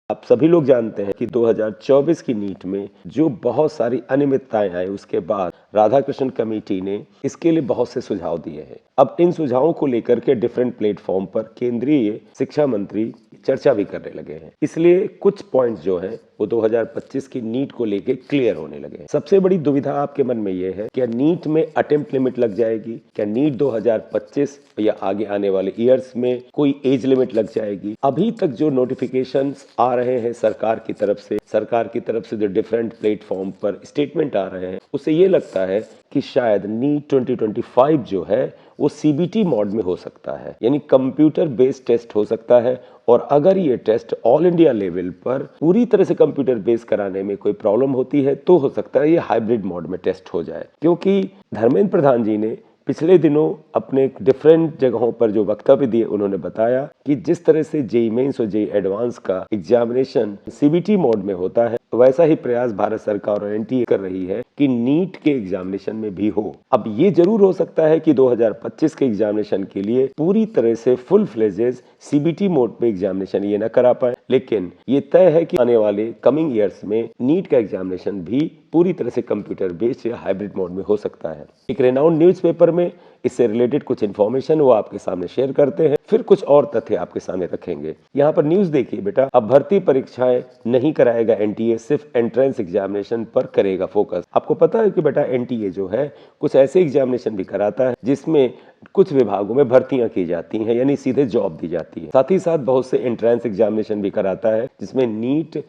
आप सभी लोग जानते हैं कि 2024 की नीट में जो बहुत सारी अनियमितताएं आई उसके बाद राधाकृष्णन कमेटी ने इसके लिए बहुत से सुझाव दिए हैं। अब इन सुझावों को लेकर के डिफरेंट प्लेटफॉर्म पर केंद्रीय शिक्षा मंत्री चर्चा भी करने लगे हैं। इसलिए कुछ पॉइंट्स जो हैं वो 2025 की नीट को लेके क्लियर होने लगे हैं। सबसे बड़ी दुविधा आपके मन में ये है, क्या नीट में अटेम्प्ट लिमिट लग जाएगी? क्या नीट 2025 या आगे आने वाले ईयर्स में कोई एज लिमिट लग जाएगी? अभी तक जो नोटिफिकेशंस आ रहे हैं सरकार की तरफ से जो डिफरेंट प्लेटफॉर्म पर स्टेटमेंट आ रहे हैं, उससे ये लगता है कि शायद नीट 2025 जो है वो सीबीटी मोड में हो सकता है, यानी कंप्यूटर बेस्ड टेस्ट हो सकता है। और अगर ये टेस्ट ऑल इंडिया लेवल पर पूरी तरह से कंप्यूटर बेस्ड कराने में कोई प्रॉब्लम होती है तो हो सकता है ये हाइब्रिड मोड में टेस्ट हो जाए। क्योंकि धर्मेंद्र प्रधान जी ने पिछले दिनों अपने डिफरेंट जगहों पर जो वक्तव्य दिए, उन्होंने बताया कि जिस तरह से जेईई मेंस और जेईई एडवांस का एग्जामिनेशन सीबीटी मोड में होता है, वैसा ही प्रयास भारत सरकार और एनटीए कर रही है कि नीट के एग्जामिनेशन में भी हो। अब ये जरूर हो सकता है कि 2025 के एग्जामिनेशन के लिए पूरी तरह से फुल फ्लेजेज सीबीटी मोड पे एग्जामिनेशन ये न करा पाए, लेकिन ये तय है कि आने वाले कमिंग ईयर्स में नीट का एग्जामिनेशन भी पूरी तरह से कंप्यूटर बेस्ड या हाइब्रिड मोड में हो सकता है। एक रेनाउंड न्यूज़पेपर में इससे रिलेटेड कुछ इन्फॉर्मेशन वो आपके सामने शेयर करते हैं, फिर कुछ और तथ्य आपके सामने रखेंगे। यहाँ पर न्यूज देखिए बेटा, अब भर्ती परीक्षाएं नहीं कराएगा एनटीए, सिर्फ एंट्रेंस एग्जामिनेशन पर करेगा फोकस। आपको पता है कि बेटा एनटीए जो है कुछ ऐसे एग्जामिनेशन भी कराता है जिसमें कुछ विभागों में भर्तियां की जाती हैं, यानी सीधे जॉब दी जाती है। साथ ही साथ बहुत से एंट्रेंस एग्जामिनेशन भी कराता है जिसमें नीट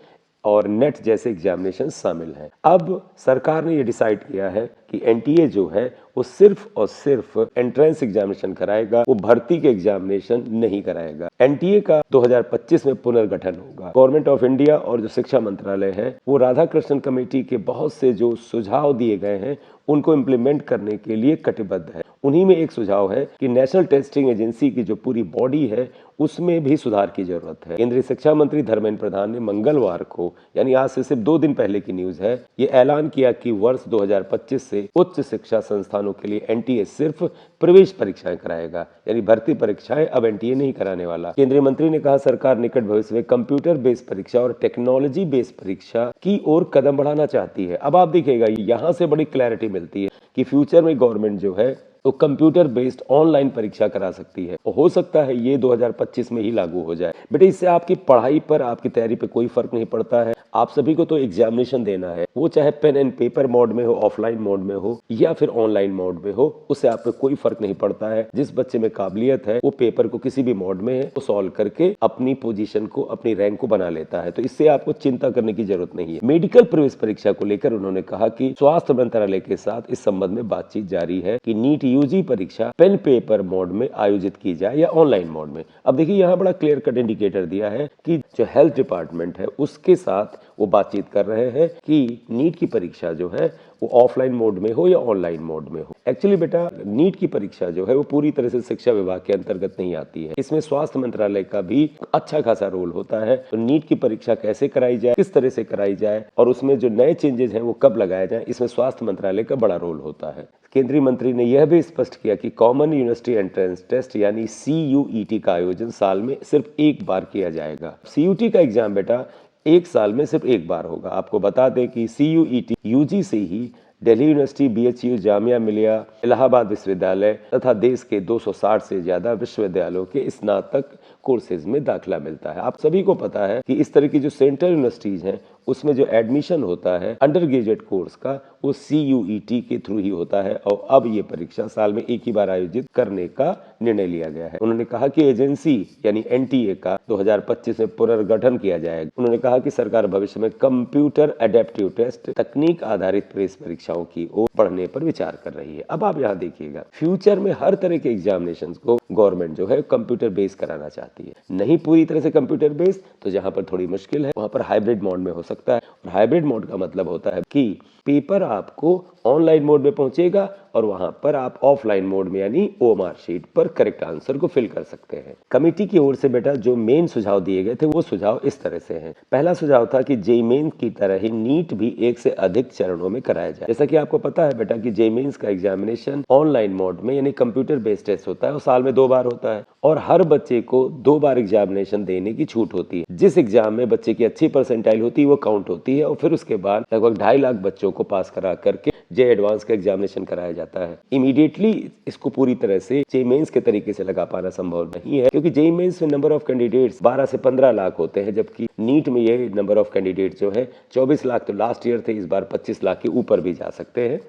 और नेट जैसे एग्जामिनेशन शामिल हैं। अब सरकार ने ये डिसाइड किया है कि एनटीए जो है वो सिर्फ और सिर्फ एंट्रेंस एग्जामिनेशन कराएगा, वो भर्ती के एग्जामिनेशन नहीं कराएगा। एनटीए का 2025 में पुनर्गठन होगा। गवर्नमेंट ऑफ इंडिया और जो शिक्षा मंत्रालय है वो राधाकृष्णन कमेटी के बहुत से जो सुझाव दिए गए हैं उनको इम्प्लीमेंट करने के लिए कटिबद्ध है। उन्हीं में एक सुझाव है कि नेशनल टेस्टिंग एजेंसी की जो पूरी बॉडी है उसमें भी सुधार की जरूरत है। केंद्रीय शिक्षा मंत्री धर्मेंद्र प्रधान ने मंगलवार को, यानी आज से सिर्फ 2 दिन पहले की न्यूज है, ये ऐलान किया कि वर्ष 2025 से उच्च शिक्षा संस्थानों के लिए एनटीए सिर्फ प्रवेश परीक्षाएं कराएगा, यानी भर्ती परीक्षाएं अब एनटीए नहीं कराने वाला। केंद्रीय मंत्री ने कहा सरकार निकट भविष्य में कंप्यूटर बेस्ड परीक्षा और टेक्नोलॉजी बेस्ड परीक्षा की ओर कदम बढ़ाना चाहती है। अब आप देखिएगा यहाँ से बड़ी क्लैरिटी मिलती है कि फ्यूचर में गवर्नमेंट जो है तो कंप्यूटर बेस्ड ऑनलाइन परीक्षा करा सकती है। हो सकता है ये 2025 में ही लागू हो जाए। बेटे इससे आपकी पढ़ाई पर, आपकी तैयारी पे कोई फर्क नहीं पड़ता है। आप सभी को तो एग्जामिनेशन देना है, वो चाहे पेन एंड पेपर मोड में हो, ऑफलाइन मोड में हो या फिर ऑनलाइन मोड में हो, उससे आप पे कोई फर्क नहीं पड़ता है। जिस बच्चे में काबिलियत है वो पेपर को किसी भी मोड में है वो सॉल्व करके अपनी पोजीशन को, अपनी रैंक को बना लेता है। तो इससे आपको चिंता करने की जरूरत नहीं है। मेडिकल प्रवेश परीक्षा को लेकर उन्होंने कहा कि स्वास्थ्य मंत्रालय के साथ इस संबंध में बातचीत जारी है कि नीट यूजी परीक्षा पेन पेपर मोड में आयोजित की जाए या ऑनलाइन मोड में। अब देखिए यहाँ बड़ा क्लियर कट इंडिकेटर दिया है कि जो हेल्थ डिपार्टमेंट है उसके साथ वो बातचीत कर रहे हैं कि नीट की परीक्षा जो है वो ऑफलाइन मोड में हो या ऑनलाइन मोड में हो। एक्चुअली बेटा नीट की परीक्षा जो है वो पूरी तरह से शिक्षा विभाग के अंतर्गत नहीं आती है, इसमें स्वास्थ्य मंत्रालय का भी अच्छा खासा रोल होता है। तो नीट की परीक्षा कैसे कराई जाए, किस तरह से कराई जाए और उसमें जो नए चेंजेस हैं वो कब लगाए जाए, इसमें स्वास्थ्य मंत्रालय का बड़ा रोल होता है। केंद्रीय मंत्री ने यह भी स्पष्ट किया कि कॉमन यूनिवर्सिटी एंट्रेंस टेस्ट यानी सीयूईटी का आयोजन साल में सिर्फ एक बार किया जाएगा। सीयूटी का एग्जाम बेटा एक साल में सिर्फ एक बार होगा। आपको बता दें कि सीयूईटी यूजी से ही दिल्ली यूनिवर्सिटी, बीएचयू, जामिया मिलिया, इलाहाबाद विश्वविद्यालय तथा देश के 260 से ज्यादा विश्वविद्यालयों के स्नातक कोर्सेज में दाखिला मिलता है। आप सभी को पता है कि इस तरह की जो सेंट्रल यूनिवर्सिटीज हैं उसमें जो एडमिशन होता है अंडर ग्रेजुएट कोर्स का वो सीयूईटी के थ्रू ही होता है और अब ये परीक्षा साल में एक ही बार आयोजित करने का निर्णय लिया गया है। उन्होंने कहा कि एजेंसी यानी एनटीए का 2025 में पुनर्गठन किया जाएगा। उन्होंने कहा कि सरकार भविष्य में कंप्यूटर एडेप्टिव टेस्ट, तकनीक आधारित प्रवेश परीक्षाओं की ओर बढ़ने पर विचार कर रही है। अब आप यहाँ देखिएगा, फ्यूचर में हर तरह के एग्जामिनेशन को गवर्नमेंट जो है कंप्यूटर बेस्ड कराना चाहती है। नहीं पूरी तरह से कंप्यूटर बेस्ड, तो जहाँ पर थोड़ी मुश्किल है वहां पर हाइब्रिड मोड में हो सकता है। और हाइब्रिड मोड का मतलब होता है कि पेपर आपको ऑनलाइन मोड में पहुंचेगा और वहां पर आप ऑफलाइन मोड में यानी ओएमआर शीट पर करेक्ट आंसर को फिल कर सकते हैं। कमेटी की ओर से बेटा जो मेन सुझाव दिए गए थे वो सुझाव इस तरह से हैं। पहला सुझाव था कि जेईई मेंस की तरह ही नीट भी एक से अधिक चरणों में कराया जाए। जैसा कि आपको पता है बेटा कि जेईई मेंस का एग्जामिनेशन ऑनलाइन मोड में यानी कंप्यूटर बेस्ड टेस्ट होता है और साल में 2 बार होता है और हर बच्चे को 2 बार एग्जामिनेशन देने की छूट होती है। जिस एग्जाम में बच्चे की अच्छी परसेंटाइल होती है वो काउंट होती है और फिर उसके बाद लगभग 2.5 लाख बच्चों को पास करा करके जे एडवांस का एग्जामिनेशन कराया जाता है। इमीडिएटली इसको पूरी तरह से जेईई मेंस के तरीके से लगा पाना संभव नहीं है क्योंकि जेईई मेंस में नंबर ऑफ कैंडिडेट्स 12 से 15 लाख होते हैं, जबकि नीट में ये नंबर ऑफ कैंडिडेट जो है 24 लाख तो लास्ट ईयर थे, इस बार 25 लाख के ऊपर भी जा सकते हैं।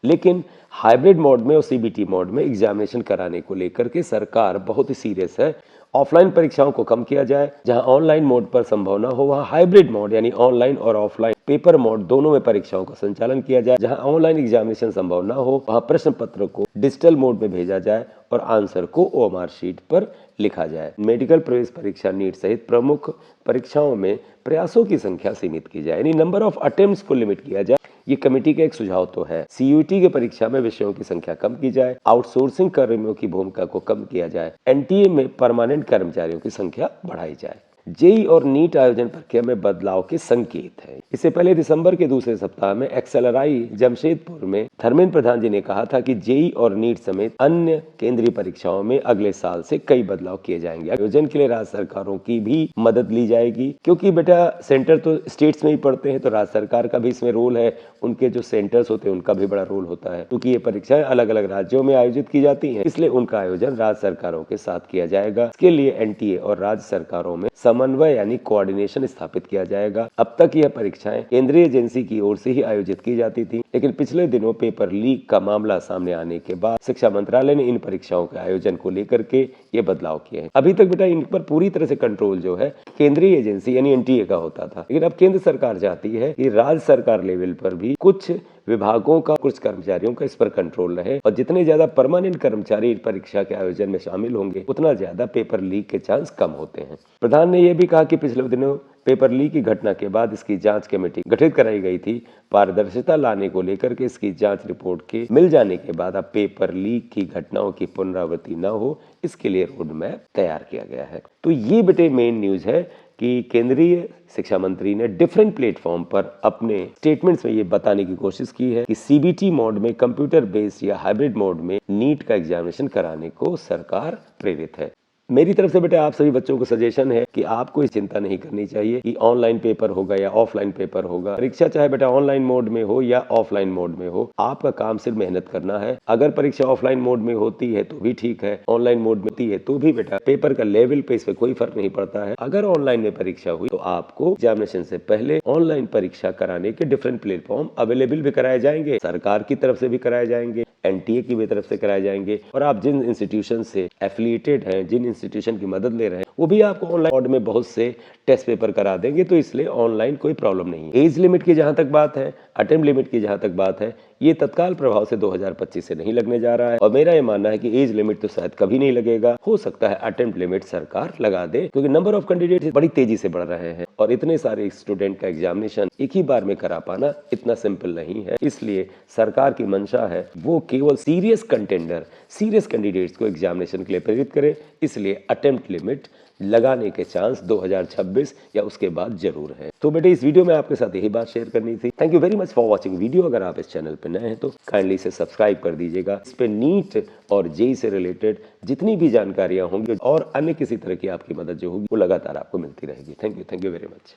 लेकिन हाइब्रिड मोड में और सीबीटी मोड में एग्जामिनेशन कराने को लेकर के सरकार बहुत ही सीरियस है। ऑफलाइन परीक्षाओं को कम किया जाए, जहां ऑनलाइन मोड पर संभव ना हो वहां हाइब्रिड मोड यानी ऑनलाइन और ऑफलाइन पेपर मोड दोनों में परीक्षाओं का संचालन किया जाए। जहां ऑनलाइन एग्जामिनेशन संभव ना हो वहां प्रश्न पत्र को डिजिटल मोड में भेजा जाए और आंसर को ओएमआर शीट पर लिखा जाए। मेडिकल प्रवेश परीक्षा नीट सहित प्रमुख परीक्षाओं में प्रयासों की संख्या सीमित की जाए यानी नंबर ऑफ अटेम्प्ट्स को लिमिट किया जाए। ये कमेटी का एक सुझाव तो है। सीयूईटी की परीक्षा में विषयों की संख्या कम की जाए, आउटसोर्सिंग कर्मियों की भूमिका को कम किया जाए, एनटीए में परमानेंट कर्मचारियों की संख्या बढ़ाई जाए। जेईई और नीट आयोजन प्रक्रिया में बदलाव के संकेत हैं। इससे पहले दिसंबर के दूसरे सप्ताह में एक्सएलआरआई जमशेदपुर में धर्मेंद्र प्रधान जी ने कहा था कि जेईई और नीट समेत अन्य केंद्रीय परीक्षाओं में अगले साल से कई बदलाव किए जाएंगे। आयोजन के लिए राज्य सरकारों की भी मदद ली जाएगी क्योंकि बेटा सेंटर तो स्टेट्स में ही पड़ते हैं, तो राज्य सरकार का भी इसमें रोल है। उनके जो सेंटर्स होते हैं उनका भी बड़ा रोल होता है क्योंकि ये परीक्षाएं अलग अलग राज्यों में आयोजित की जाती हैं, इसलिए उनका आयोजन राज्य सरकारों के साथ किया जाएगा। इसके लिए एनटीए और राज्य सरकारों में समन्वय यानी कोऑर्डिनेशन स्थापित किया जाएगा। अब तक यह परीक्षाएं केंद्रीय एजेंसी की ओर से ही आयोजित की जाती थी, लेकिन पिछले दिनों पेपर लीक का मामला सामने आने के बाद शिक्षा मंत्रालय ने इन परीक्षाओं के आयोजन को लेकर के ये बदलाव किए हैं। अभी तक बेटा इन पर पूरी तरह से कंट्रोल जो है केंद्रीय एजेंसी यानी एनटीए का होता था, लेकिन अब केंद्र सरकार चाहती है कि राज्य सरकार लेवल पर भी कुछ विभागों का, कुछ कर्मचारियों का इस पर कंट्रोल रहे और जितने ज्यादा परमानेंट कर्मचारी परीक्षा के आयोजन में शामिल होंगे उतना ज्यादा पेपर लीक के चांस कम होते हैं। प्रधान ने यह भी कहा कि पिछले दिनों पेपर लीक की घटना के बाद इसकी जांच कमेटी गठित कराई गई थी। पारदर्शिता लाने को लेकर के इसकी जांच रिपोर्ट के मिल जाने के बाद अब पेपर लीक की घटनाओं की पुनरावृत्ति न हो, इसके लिए रोड मैप तैयार किया गया है। तो ये बेटे मेन न्यूज है कि केंद्रीय शिक्षा मंत्री ने डिफरेंट प्लेटफॉर्म पर अपने स्टेटमेंट्स में ये बताने की कोशिश की है कि सीबीटी मोड में, कंप्यूटर बेस्ड या हाइब्रिड मोड में नीट का एग्जामिनेशन कराने को सरकार प्रेरित है। मेरी तरफ से बेटा आप सभी बच्चों को सजेशन है कि आपको इस चिंता नहीं करनी चाहिए कि ऑनलाइन पेपर होगा या ऑफलाइन पेपर होगा। परीक्षा चाहे बेटा ऑनलाइन मोड में हो या ऑफलाइन मोड में हो, आपका काम सिर्फ मेहनत करना है। अगर परीक्षा ऑफलाइन मोड में होती है तो भी ठीक है, ऑनलाइन मोड में होती है तो भी बेटा पेपर का लेवल पे इस पे कोई फर्क नहीं पड़ता है। अगर ऑनलाइन में परीक्षा हुई तो आपको एग्जामिनेशन से पहले ऑनलाइन परीक्षा कराने के डिफरेंट प्लेटफॉर्म अवेलेबल भी कराए जाएंगे, सरकार की तरफ से भी कराए जाएंगे, एनटीए की भी तरफ से कराए जाएंगे और आप जिन इंस्टीट्यूशन से एफिलिएटेड हैं, जिन इंस्टीट्यूशन की मदद ले रहे हैं, वो भी आपको ऑनलाइन मोड में बहुत से टेस्ट पेपर करा देंगे, तो इसलिए ऑनलाइन कोई प्रॉब्लम नहीं है। एज लिमिट की जहां तक बात है, अटेम्प्ट लिमिट की जहां तक बात है, ये तत्काल प्रभाव से 2025 से नहीं लगने जा रहा है और मेरा ये मानना है कि एज लिमिट तो शायद कभी नहीं लगेगा। हो सकता है अटेम्प्ट लिमिट सरकार लगा दे क्योंकि नंबर ऑफ कैंडिडेट बड़ी तेजी से बढ़ रहे हैं और इतने सारे स्टूडेंट का एग्जामिनेशन एक ही बार में करा पाना इतना सिंपल नहीं है। इसलिए सरकार की मंशा है वो केवल सीरियस कंटेंडर, सीरियस कैंडिडेट्स को एग्जामिनेशन के लिए प्रेरित करे, इसलिए अटेम्प्ट लिमिट लगाने के चांस 2026 या उसके बाद जरूर है। तो बेटे इस वीडियो में आपके साथ यही बात शेयर करनी थी। Thank you very much for watching video. अगर आप इस चैनल पे नए हैं तो काइंडली से सब्सक्राइब कर दीजिएगा। इस पे नीट और जेईई से रिलेटेड जितनी भी जानकारियां होंगी और अन्य किसी तरह की आपकी मदद जो होगी वो लगातार आपको मिलती रहेगी। Thank you very much.